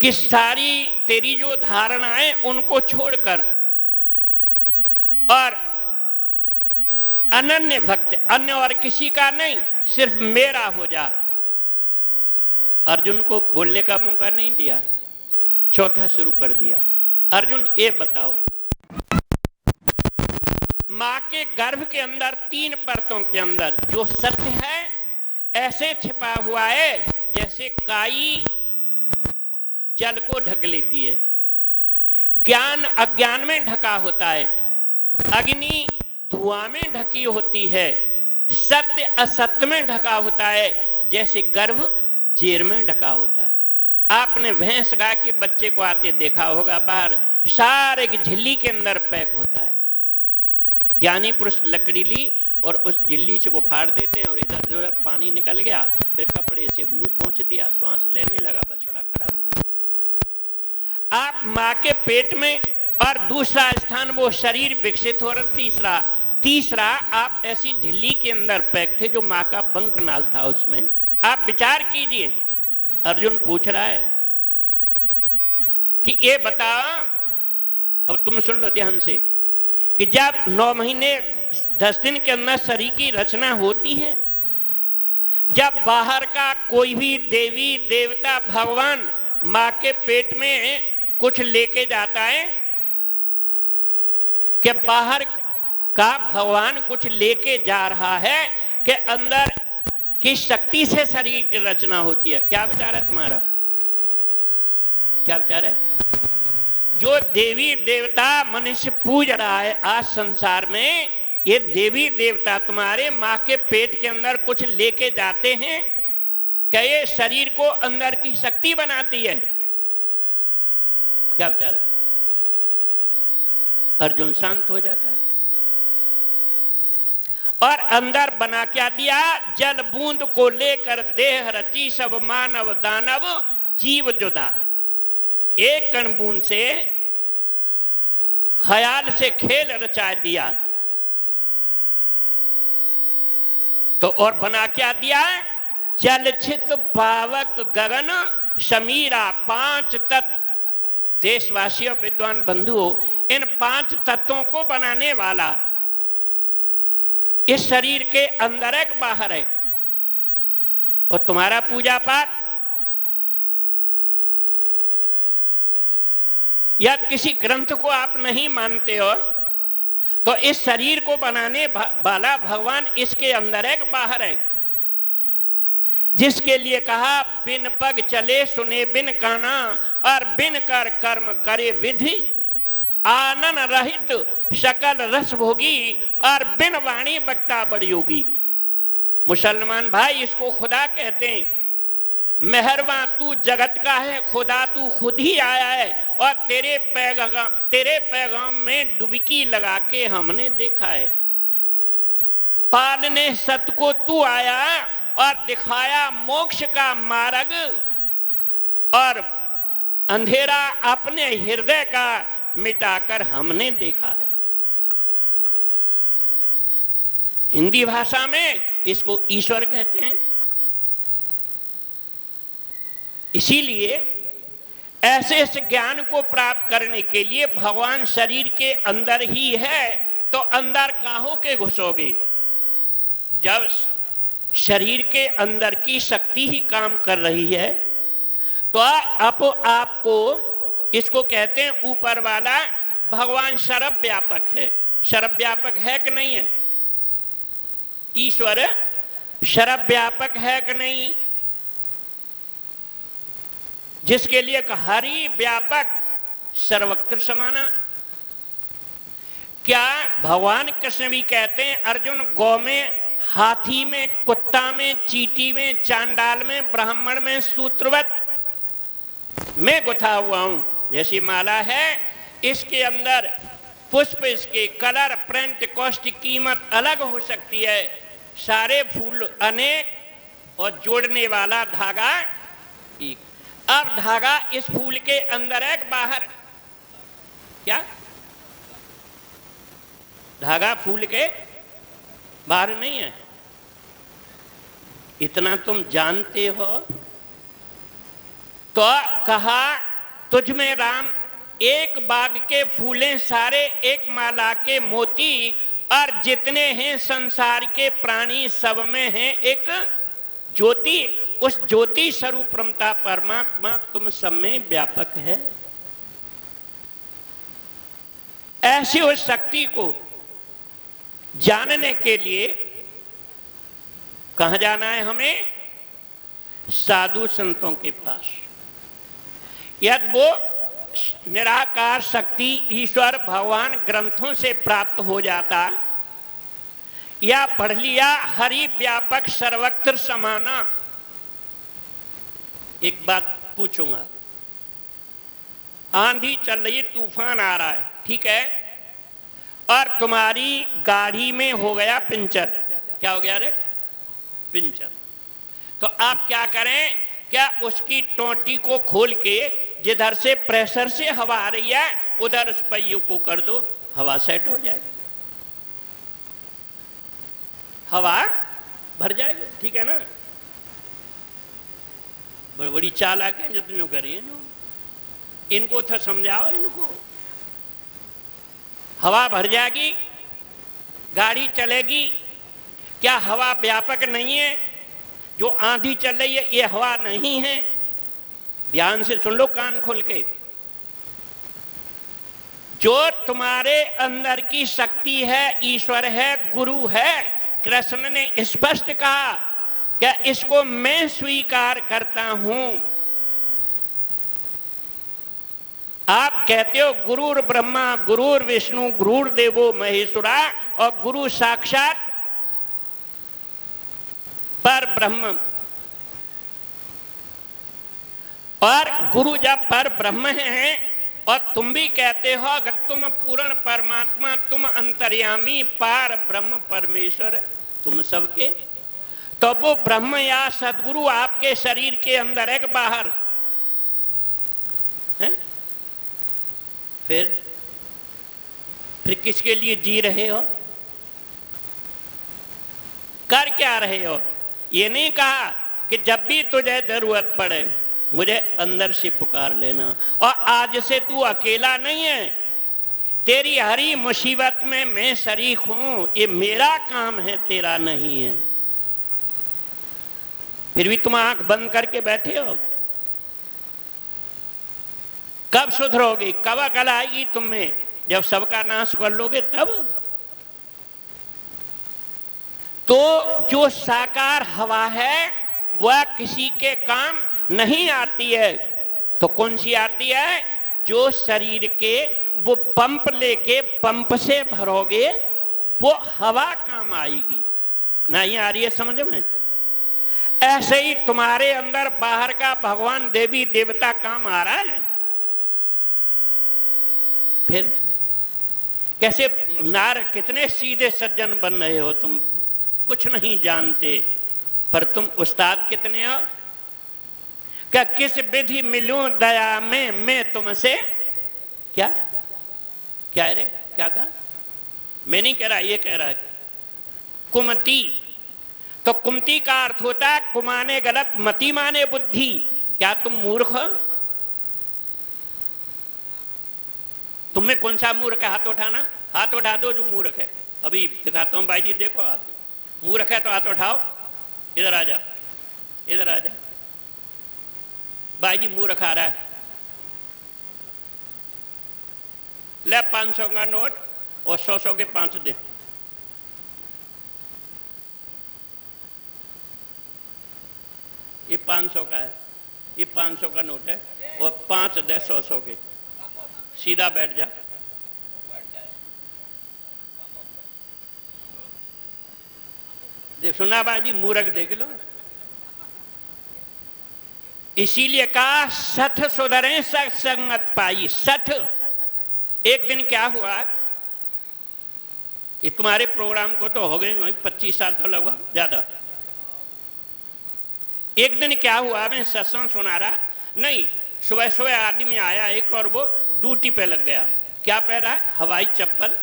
कि सारी तेरी जो धारणाएं उनको छोड़कर और अनन्य भक्त, अन्य और किसी का नहीं, सिर्फ मेरा हो जा। अर्जुन को बोलने का मौका नहीं दिया, चौथा शुरू कर दिया। अर्जुन ये बताओ, मां के गर्भ के अंदर 3 परतों के अंदर जो सत्य है ऐसे छिपा हुआ है जैसे काई जल को ढक लेती है। ज्ञान अज्ञान में ढका होता है, अग्नि धुआं में ढकी होती है, सत्य असत्य में ढका होता है, जैसे गर्भ जेर में ढका होता है। आपने भैंस गाय के बच्चे को आते देखा होगा, बाहर सारे की झिल्ली के अंदर पैक होता है। ज्ञानी पुरुष लकड़ी ली और उस झिल्ली से वो फाड़ देते हैं और इधर जो पानी निकल गया, फिर कपड़े से मुंह पहुंच दिया, श्वास लेने लगा, बछड़ा खड़ा हुआ। आप मां के पेट में, और दूसरा स्थान वो शरीर विकसित हो रहा, तीसरा आप ऐसी झिल्ली के अंदर पैक थे जो मां का बंक नाल था उसमें। आप विचार कीजिए, अर्जुन पूछ रहा है कि ये बता, अब तुम सुन लो ध्यान से, कि जब 9 महीने 10 दिन के अंदर शरीर की रचना होती है, जब बाहर का कोई भी देवी देवता भगवान मां के पेट में कुछ लेके जाता है, कि बाहर का भगवान कुछ लेके जा रहा है, कि अंदर किस शक्ति से शरीर की रचना होती है। क्या विचार है तुम्हारा? क्या विचार है? जो देवी देवता मनुष्य पूज रहा है आज संसार में, ये देवी देवता तुम्हारे मां के पेट के अंदर कुछ लेके जाते हैं, क्या ये शरीर को अंदर की शक्ति बनाती है? क्या विचार है? अर्जुन शांत हो जाता है। और अंदर बना क्या दिया? जल बूंद को लेकर देह रची सब मानव दानव जीव जुदा। एक कण बूंद से ख्याल से खेल रचा दिया। तो और बना क्या दिया? जलछित पावक गगन समीरा 5 तत्व। देशवासियों विद्वान बंधुओं, इन 5 तत्वों को बनाने वाला इस शरीर के अंदर है कि बाहर है? और तुम्हारा पूजा पाठ या किसी ग्रंथ को आप नहीं मानते हो, तो इस शरीर को बनाने वाला भगवान इसके अंदर है कि बाहर है? जिसके लिए कहा बिन पग चले सुने बिन काना, और बिन कर कर्म करे विधि, आनन रहित सकल रस भोगी, और बिन वाणी बक्ता बड़ी होगी। मुसलमान भाई, इसको खुदा कहते हैं। मेहरबान तू जगत का है, खुदा तू खुद ही आया है, और तेरे पैगाम में डुबकी लगा के हमने देखा है। पालने सत को तू आया और दिखाया मोक्ष का मार्ग, और अंधेरा अपने हृदय का मिटाकर हमने देखा है। हिंदी भाषा में इसको ईश्वर कहते हैं। इसीलिए ऐसे इस ज्ञान को प्राप्त करने के लिए भगवान शरीर के अंदर ही है, तो अंदर कहाँ के घुसोगे? जब शरीर के अंदर की शक्ति ही काम कर रही है, तो आपको इसको कहते हैं ऊपर वाला भगवान सर्वव्यापक है। सर्वव्यापक है कि नहीं है? ईश्वर सर्वव्यापक है कि नहीं? जिसके लिए हरि व्यापक सर्वत्र समाना। क्या भगवान कृष्ण भी कहते हैं अर्जुन, गौ में, हाथी में, कुत्ता में, चींटी में, चांडाल में, ब्राह्मण में, सूत्रवत में गुथा हुआ हूं। जैसी माला है, इसके अंदर पुष्प, इसके कलर, प्रिंट, कॉस्ट, कीमत अलग हो सकती है, सारे फूल अनेक और जोड़ने वाला धागा एक। अब धागा इस फूल के अंदर है कि बाहर? क्या धागा फूल के बाहर नहीं है? इतना तुम जानते हो। तो कहा तुझ में राम एक बाग के फूले सारे, एक माला के मोती, और जितने हैं संसार के प्राणी सब में है एक ज्योति। उस ज्योति स्वरूप रमता परमात्मा तुम सब में व्यापक है। ऐसी उस शक्ति को जानने के लिए कहां जाना है हमें? साधु संतों के पास। यदि वो निराकार शक्ति ईश्वर भगवान ग्रंथों से प्राप्त हो जाता, या पढ़ लिया हरि व्यापक सर्वत्र समाना। एक बात पूछूंगा, आंधी चल रही, तूफान आ रहा है, ठीक है, और तुम्हारी गाड़ी में हो गया पंचर। क्या हो गया रे? पंचर। तो आप क्या करें? क्या उसकी टोंटी को खोल के जिधर से प्रेशर से हवा आ रही है उधर उस पहियों को कर दो, हवा सेट हो जाएगी, हवा भर जाएगी, ठीक है ना? बड़ी चालाक है जो तुम करिए ना, इनको तो समझाओ, इनको हवा भर जाएगी, गाड़ी चलेगी। क्या हवा व्यापक नहीं है? जो आंधी चल रही है ये हवा नहीं है? ध्यान से सुन लो कान खोल के। जो तुम्हारे अंदर की शक्ति है, ईश्वर है, गुरु है, कृष्ण ने स्पष्ट कहा क्या इसको मैं स्वीकार करता हूं। आप कहते हो गुरुर ब्रह्मा गुरुर विष्णु गुरुर देवो महेश्वरा, और गुरु साक्षात पर ब्रह्म, और गुरु जब पर ब्रह्म है, और तुम भी कहते हो अगर तुम पूर्ण परमात्मा, तुम अंतर्यामी पार ब्रह्म परमेश्वर तुम सबके, तो वो ब्रह्म या सदगुरु आपके शरीर के अंदर है कि बाहर है? फिर किसके लिए जी रहे हो? कर क्या रहे हो? ये नहीं कहा कि जब भी तुझे जरूरत पड़े मुझे अंदर से पुकार लेना, और आज से तू अकेला नहीं है, तेरी हरी मुसीबत में मैं शरीक हूं, ये मेरा काम है, तेरा नहीं है। फिर भी तुम आंख बंद करके बैठे हो। कब सुधरोगे? कब अकल आएगी तुम में? जब सबका नाश कर लोगे तब। तो जो साकार हवा है वह किसी के काम नहीं आती है, तो कौन सी आती है? जो शरीर के वो पंप लेके पंप से भरोगे वो हवा काम आएगी। नहीं आ रही है समझ में? ऐसे ही तुम्हारे अंदर बाहर का भगवान देवी देवता काम आ रहा है। फिर कैसे नार कितने सीधे सज्जन बन रहे हो तुम, कुछ नहीं जानते, पर तुम उस्ताद कितने हो? क्या किस विधि मिलूं दया में मैं तुमसे? क्या क्या है रे? क्या कहा? मैं नहीं कह रहा, ये कह रहा है कुमति। तो कुमति का अर्थ होता है कुमाने गलत, मति माने बुद्धि। क्या तुम मूर्ख हो? तुम में कौन सा मूर्ख है? हाथ उठाना, हाथ उठा दो जो मूर्ख है। अभी दिखाता हूं भाई जी, देखो हाथ। मूर्ख है तो हाथ उठाओ। इधर आ जा, इधर आ जा भाई जी, मूर्ख आ रहा है। ले 500 का नोट और 100 के 5 दे। ये 500 का है, ये 500 का नोट है, और 5 दे 100 के। सीधा बैठ जा। देख सुना बाजी, मूर्ख देख लो। इसीलिए कहा सठ सुधरे सत्संगत पाई। सठ। एक दिन क्या हुआ, ये तुम्हारे प्रोग्राम को तो हो गए 25 साल तो लगभग ज्यादा। एक दिन क्या हुआ, मैं सत्संग सुना रहा, नहीं सुबह सुबह आदमी आया एक, और वो ड्यूटी पे लग गया। क्या पहना है? हवाई चप्पल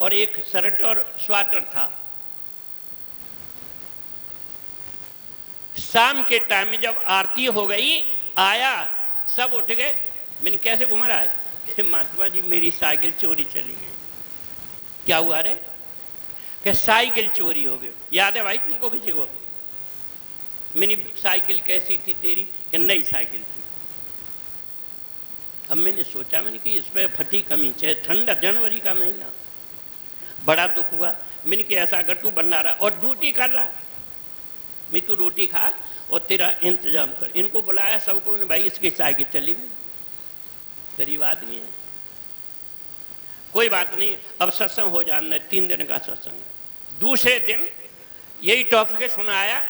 और एक शर्ट और स्वेटर था। शाम के टाइम में जब आरती हो गई, आया, सब उठ गए, मैंने कैसे घुमा रहा है? महात्मा जी मेरी साइकिल चोरी चली गई। क्या हुआ रे? कि साइकिल चोरी हो गई। याद है भाई तुमको किसी को? मेरी साइकिल कैसी थी तेरी? कि नई साइकिल थी। अब मैंने सोचा, मैंने कि इस पर फटी कमी चाहे, ठंडा जनवरी का महीना, बड़ा दुख हुआ। मैंने कि ऐसा कर, तू बना रहा और ड्यूटी कर रहा, मैं तू रोटी खा और तेरा इंतजाम कर। इनको बुलाया सबको, भाई इसकी साइकिल चली गई, गरीब आदमी है, कोई बात नहीं, अब सत्संग हो जाना, 3 दिन का सत्संग है। दूसरे दिन यही टॉपिक सुनाया,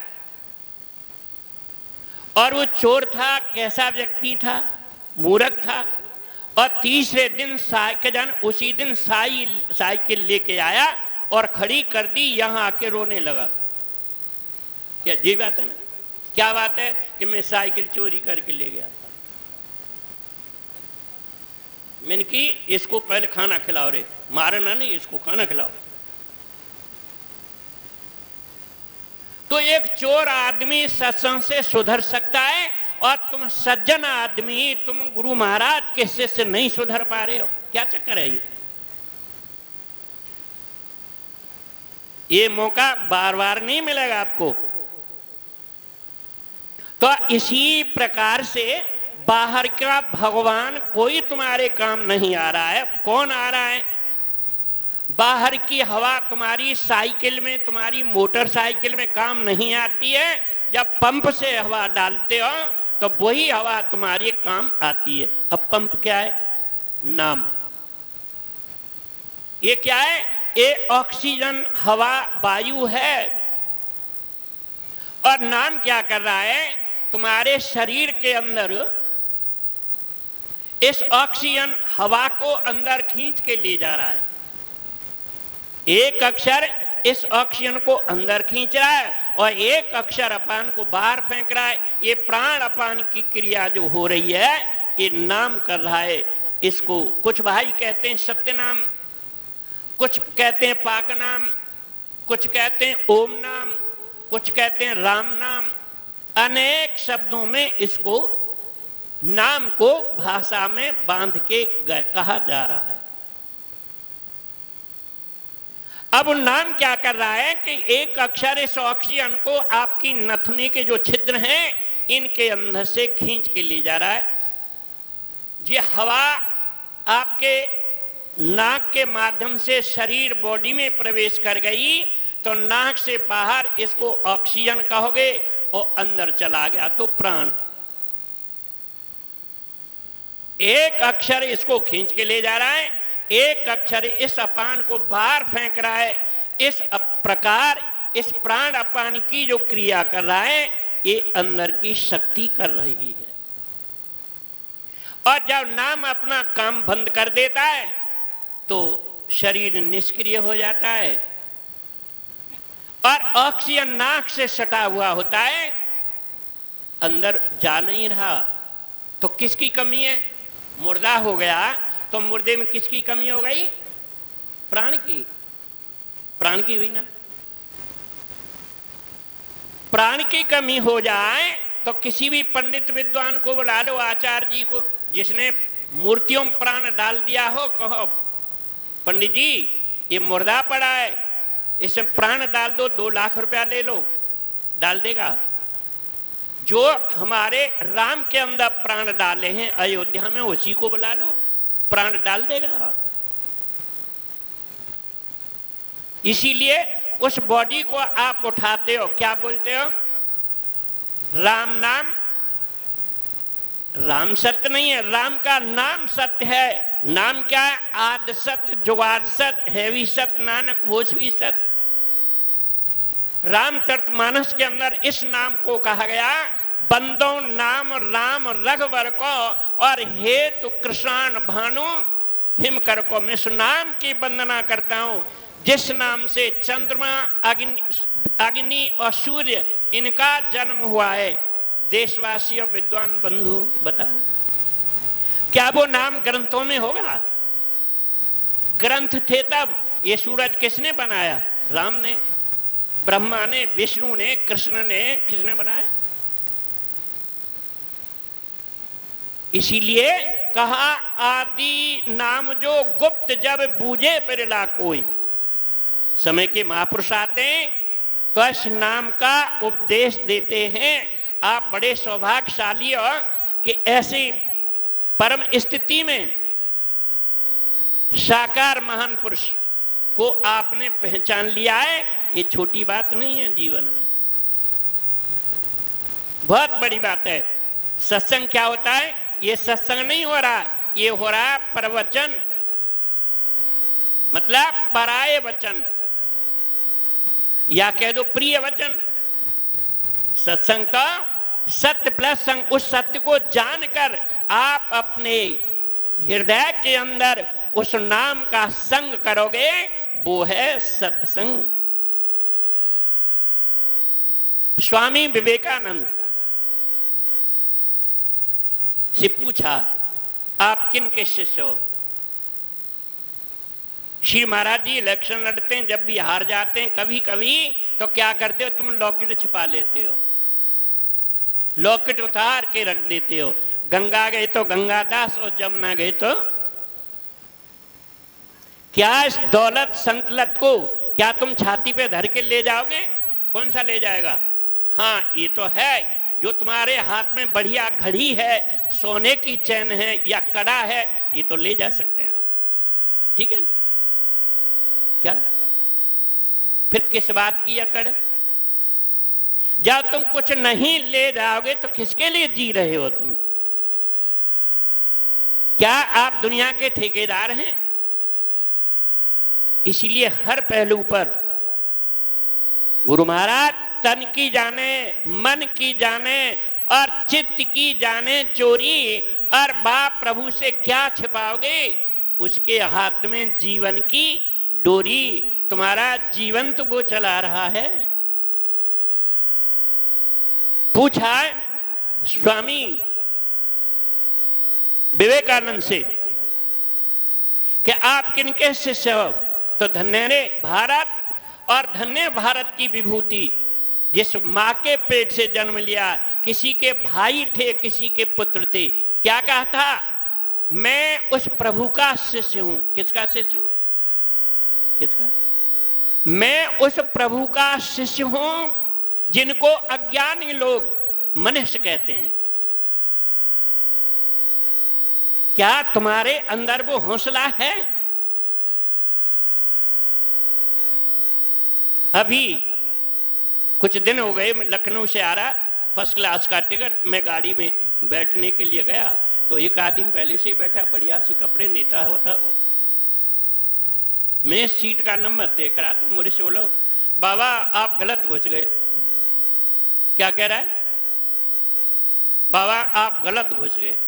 और वो चोर था, कैसा व्यक्ति था, मूर्ख था। और तीसरे दिन साइकिल, उसी दिन साइकिल लेके आया और खड़ी कर दी, यहां आके रोने लगा। क्या जी बात है ना? क्या बात है कि मैं साइकिल चोरी करके ले गया था। मैंने कि इसको पहले खाना खिलाओ रे, मारना नहीं, इसको खाना खिलाओ। तो एक चोर आदमी सत्संग से सुधर सकता है, और तुम सज्जन आदमी, तुम गुरु महाराज के शिष्य नहीं सुधर पा रहे हो, क्या चक्कर है ये मौका बार बार नहीं मिलेगा आपको। तो इसी प्रकार से बाहर का भगवान कोई तुम्हारे काम नहीं आ रहा है। कौन आ रहा है? बाहर की हवा तुम्हारी साइकिल में, तुम्हारी मोटरसाइकिल में काम नहीं आती है। जब पंप से हवा डालते हो तो वही हवा तुम्हारी काम आती है। अब पंप क्या है? नाम। ये क्या है? ये ऑक्सीजन हवा वायु है। और नाम क्या कर रहा है? तुम्हारे शरीर के अंदर इस ऑक्सीजन हवा को अंदर खींच के ले जा रहा है। एक अक्षर इस ऑक्सीजन को अंदर खींच रहा है और एक अक्षर अपान को बाहर फेंक रहा है। ये प्राण अपान की क्रिया जो हो रही है, ये नाम कर रहा है। इसको कुछ भाई कहते हैं सत्य नाम, कुछ कहते हैं पाक नाम, कुछ कहते हैं ओम नाम, कुछ कहते हैं राम नाम। अनेक शब्दों में इसको नाम को भाषा में बांध के कहा जा रहा है। अब नाम क्या कर रहा है कि एक अक्षर इस ऑक्सीजन को आपकी नथुनी के जो छिद्र हैं इनके अंदर से खींच के ले जा रहा है। ये हवा आपके नाक के माध्यम से शरीर बॉडी में प्रवेश कर गई तो नाक से बाहर इसको ऑक्सीजन कहोगे और अंदर चला गया तो प्राण। एक अक्षर इसको खींच के ले जा रहा है, एक अक्षर इस अपान को बाहर फेंक रहा है। इस प्रकार इस प्राण अपान की जो क्रिया कर रहा है ये अंदर की शक्ति कर रही है। और जब नाम अपना काम बंद कर देता है तो शरीर निष्क्रिय हो जाता है और ऑक्सीजन नाक से सटा हुआ होता है, अंदर जा नहीं रहा। तो किसकी कमी है? मुर्दा हो गया तो मुर्दे में किसकी कमी हो गई? प्राण की। प्राण की हुई ना। प्राण की कमी हो जाए तो किसी भी पंडित विद्वान को बुला लो, आचार्य जी को, जिसने मूर्तियों में प्राण डाल दिया हो, कहो पंडित जी ये मुर्दा पड़ा है, इसमें प्राण डाल दो, 2 लाख रुपया ले लो, डाल देगा। जो हमारे राम के अंदर प्राण डाले हैं अयोध्या में, उसी को बुला लो, प्राण डाल देगा। इसीलिए उस बॉडी को आप उठाते हो, क्या बोलते हो? राम नाम। राम सत्य नहीं है, राम का नाम सत्य है। नाम क्या है? आद सत्य, जुगाद सत्य, है भी सत्य, नानक होश भी सत्य। रामचरितमानस के अंदर इस नाम को कहा गया, बंदो नाम राम रघुवर को और हेतु कृष्ण भानु हिमकर को। मैं इस नाम की वंदना करता हूं जिस नाम से चंद्रमा, अग्नि और सूर्य इनका जन्म हुआ है। देशवासी और विद्वान बंधु बताओ, क्या वो नाम ग्रंथों में होगा? ग्रंथ थे तब। ये सूरज किसने बनाया? राम ने, ब्रह्मा ने, विष्णु ने, कृष्ण ने, किसने बनाया? इसीलिए कहा आदि नाम जो गुप्त जब बूझे पिरला कोई। समय के महापुरुष आते हैं तो इस नाम का उपदेश देते हैं। आप बड़े सौभाग्यशाली हो कि ऐसी परम स्थिति में साकार महान पुरुष को आपने पहचान लिया है। ये छोटी बात नहीं है, जीवन में बहुत बड़ी बात है। सत्संग क्या होता है? ये सत्संग नहीं हो रहा, ये हो रहा है प्रवचन, मतलब पराये वचन या कह दो प्रिय वचन। सत्संग का सत्य प्लस संग, उस सत्य को जानकर आप अपने हृदय के अंदर उस नाम का संग करोगे, वो है सत्संग। स्वामी विवेकानंद से पूछा, आप किन के शिष्य हो? श्री महाराज जी इलेक्शन लड़ते हैं, जब भी हार जाते हैं कभी कभी, तो क्या करते हो तुम? लॉकेट छिपा लेते हो, लॉकेट उतार के रख देते हो। गंगा गए तो गंगादास और जमुना गए तो क्या इस दौलत संतलत को क्या तुम छाती पे धर के ले जाओगे? कौन सा ले जाएगा? हाँ, ये तो है जो तुम्हारे हाथ में बढ़िया घड़ी है, सोने की चैन है या कड़ा है, ये तो ले जा सकते हैं आप, ठीक है। क्या फिर किस बात की अकड़? जब तुम कुछ नहीं ले जाओगे तो किसके लिए जी रहे हो तुम? क्या आप दुनिया के ठेकेदार हैं? इसलिए हर पहलू पर गुरु महाराज तन की जाने, मन की जाने और चित्त की जाने चोरी, और बाप प्रभु से क्या छिपाओगे? उसके हाथ में जीवन की डोरी, तुम्हारा जीवन तो वो चला रहा है। पूछा स्वामी विवेकानंद से कि आप किनके शिष्य हो? तो धन्य रे भारत, और धन्य भारत की विभूति, जिस मां के पेट से जन्म लिया, किसी के भाई थे, किसी के पुत्र थे। क्या कहा था? मैं उस प्रभु का शिष्य हूं। किसका शिष्य हूं? किसका? मैं उस प्रभु का शिष्य हूं जिनको अज्ञानी लोग मनुष्य कहते हैं। क्या तुम्हारे अंदर वो हौसला है? अभी कुछ दिन हो गए, मैं लखनऊ से आ रहा, फर्स्ट क्लास का टिकट, मैं गाड़ी में बैठने के लिए गया तो एक आदमी पहले से ही बैठा, बढ़िया से कपड़े, नेता होता वो। मैं सीट का नंबर देख रहा तो मुझे से बोला, बाबा आप गलत घुस गए। क्या कह रहा है? बाबा आप गलत घुस गए।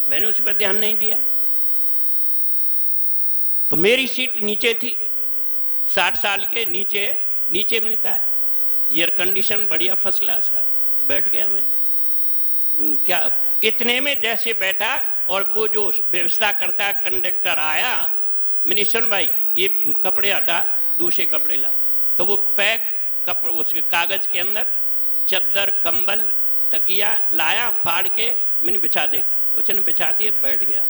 मैंने उस पर ध्यान नहीं दिया, तो मेरी सीट नीचे थी, 60 साल के नीचे, नीचे मिलता है एयर कंडीशन बढ़िया फर्स्ट क्लास का। बैठ गया मैं, क्या इतने में जैसे बैठा और वो जो व्यवस्था करता है कंडक्टर आया, मैंने सुन भाई ये कपड़े हटा, दूसरे कपड़े ला। तो वो पैक कपड़े उसके कागज के अंदर चद्दर, कंबल, तकिया लाया, फाड़ के मैंने बिछा दे। उसने बिछा दिए, बैठ गया।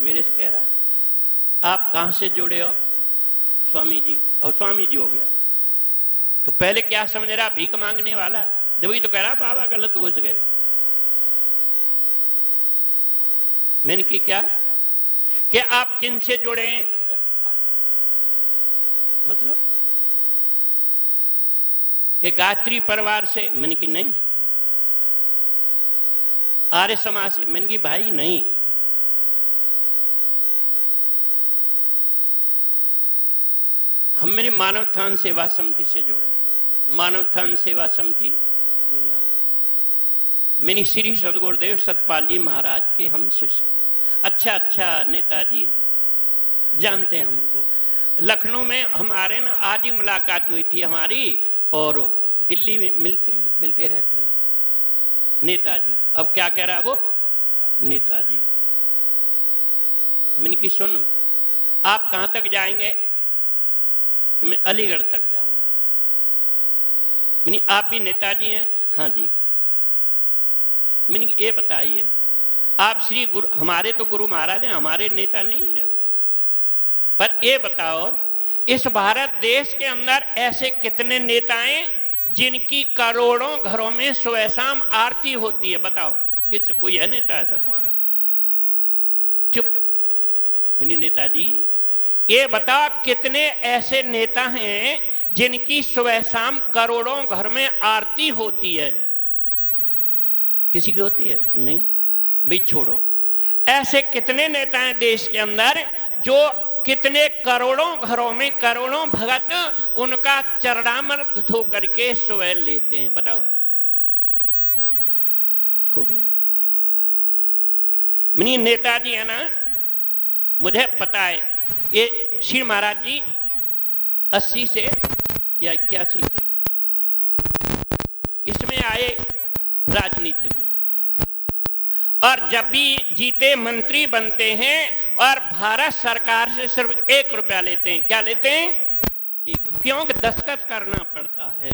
मेरे से कह रहा आप कहाँ से जुड़े हो? स्वामी जी। और स्वामी जी हो गया। तो पहले क्या समझ रहा? भीख मांगने वाला। जब वही तो कह रहा बाबा गलत घुस गए। मैंने की क्या कि आप किन से जुड़े हैं? मतलब कि गायत्री परिवार से। मैंने की नहीं। आर्य समाज से। मैंने की भाई नहीं। हम मेरी मानव उत्थान सेवा समिति से जुड़े। मानव उत्थान सेवा समिति मैंने, हाँ, मैंने श्री सदगुरुदेव सतपाल जी महाराज के हम शिष्य हैं। अच्छा नेताजी जानते हैं हम उनको। लखनऊ में हम आ रहे हैं ना, आज ही मुलाकात हुई थी हमारी, और दिल्ली में मिलते रहते हैं। नेताजी। अब क्या कह रहा है वो? नेताजी। मैंने की सुन आप कहाँ तक जाएंगे? कि मैं अलीगढ़ तक जाऊंगा। मैंने आप भी नेताजी हैं? हाँ जी। मैंने ये बताइए आप श्री गुरु, हमारे तो गुरु महाराज हैं, हमारे नेता नहीं है। पर ये बताओ, इस भारत देश के अंदर ऐसे कितने नेता हैं जिनकी करोड़ों घरों में सुबह शाम आरती होती है? बताओ, किस कोई है नेता ऐसा तुम्हारा? चुप बनी नेताजी। ये बताओ, कितने ऐसे नेता हैं जिनकी सुबह शाम करोड़ों घर में आरती होती है? किसी की होती है? नहीं भाई, छोड़ो। ऐसे कितने नेता हैं देश के अंदर जो कितने करोड़ों घरों में करोड़ों भगत उनका चरणामृत धो करके सुबह लेते हैं? बताओ, खो गया। मनी नेताजी है ना, मुझे पता है, ये श्री महाराज जी 80 से या 81 से इसमें आए राजनीति में, और जब भी जीते मंत्री बनते हैं और भारत सरकार से सिर्फ 1 रुपया लेते हैं। क्या लेते हैं? 1। क्योंकि दस्तखत करना पड़ता है।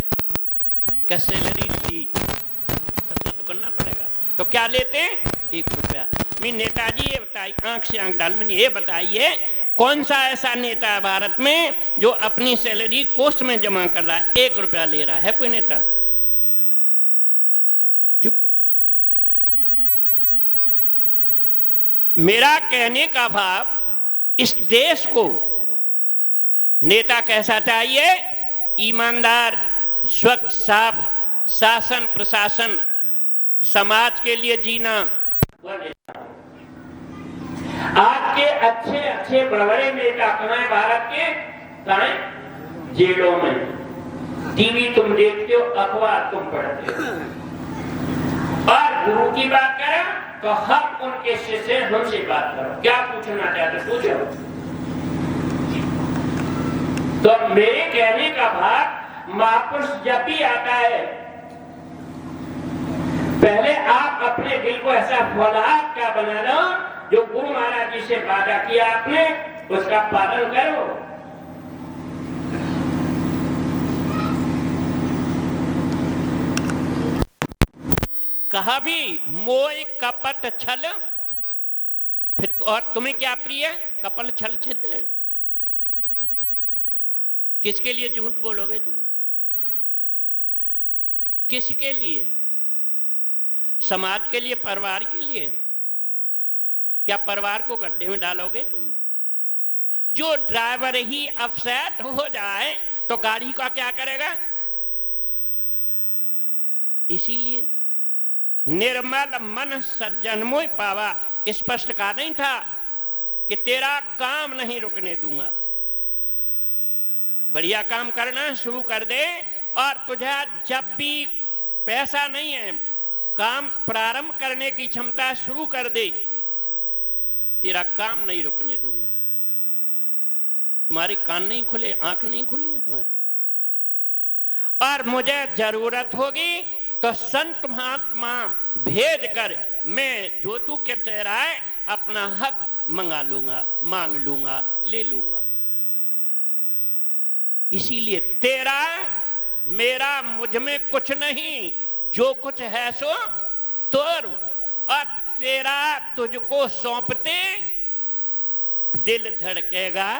क्या सैलरी थी? दस्तखत तो करना पड़ेगा। तो क्या लेते हैं? 1 रुपया। मैं नेताजी ये बताइए, आंख से आंख डाल में ये बताइए, कौन सा ऐसा नेता है भारत में जो अपनी सैलरी कोष में जमा कर रहा है, 1 रुपया ले रहा है? कोई नेता? चुप। मेरा कहने का भाव, इस देश को नेता कैसा चाहिए? ईमानदार, स्वच्छ, साफ, शासन प्रशासन, समाज के लिए जीना। आज के अच्छे अच्छे बड़े बड़े नेता कहाँ हैं भारत के? कहाँ हैं? जेलों में। टीवी तुम देखते हो, अखबार तुम पढ़ते हो। और गुरु की बात करें तो हम उनके शिष्य, हमसे बात करो, क्या पूछना चाहते पूछो। तो मेरे कहने का भाव, महापुरुष जब भी आता है, पहले आप अपने दिल को ऐसा फौलाद का बना लो, जो गुरु महाराज जी से वादा किया आपने, उसका पालन करो। कहा भी मोह कपट छल, फिर और तुम्हें क्या प्रिय? कपल छल छिद्र। किसके लिए झूठ बोलोगे तुम? किसके लिए? समाज के लिए? परिवार के लिए? क्या परिवार को गड्ढे में डालोगे तुम? जो ड्राइवर ही अपसेट हो जाए तो गाड़ी का क्या करेगा? इसीलिए निर्मल मन सज्जन मोह पावा, स्पष्ट कहा नहीं था कि तेरा काम नहीं रुकने दूंगा। बढ़िया काम करना शुरू कर दे, और तुझे जब भी पैसा नहीं है, काम प्रारंभ करने की क्षमता शुरू कर दे, तेरा काम नहीं रुकने दूंगा। तुम्हारे कान नहीं खुले, आंख नहीं खुली है तुम्हारी, और मुझे जरूरत होगी तो संत महात्मा भेज कर मैं जो तू कहते रहा है अपना हक मंगा लूंगा, मांग लूंगा, ले लूंगा। इसीलिए तेरा मेरा मुझ में कुछ नहीं, जो कुछ है सो तोर, और तेरा तुझको सौंपते दिल धड़केगा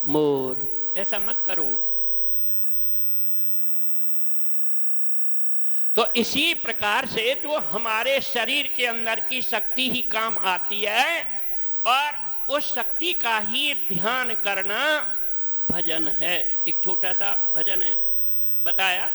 मोर। ऐसा मत करो। तो इसी प्रकार से जो हमारे शरीर के अंदर की शक्ति ही काम आती है, और उस शक्ति का ही ध्यान करना भजन है। एक छोटा सा भजन है, बताया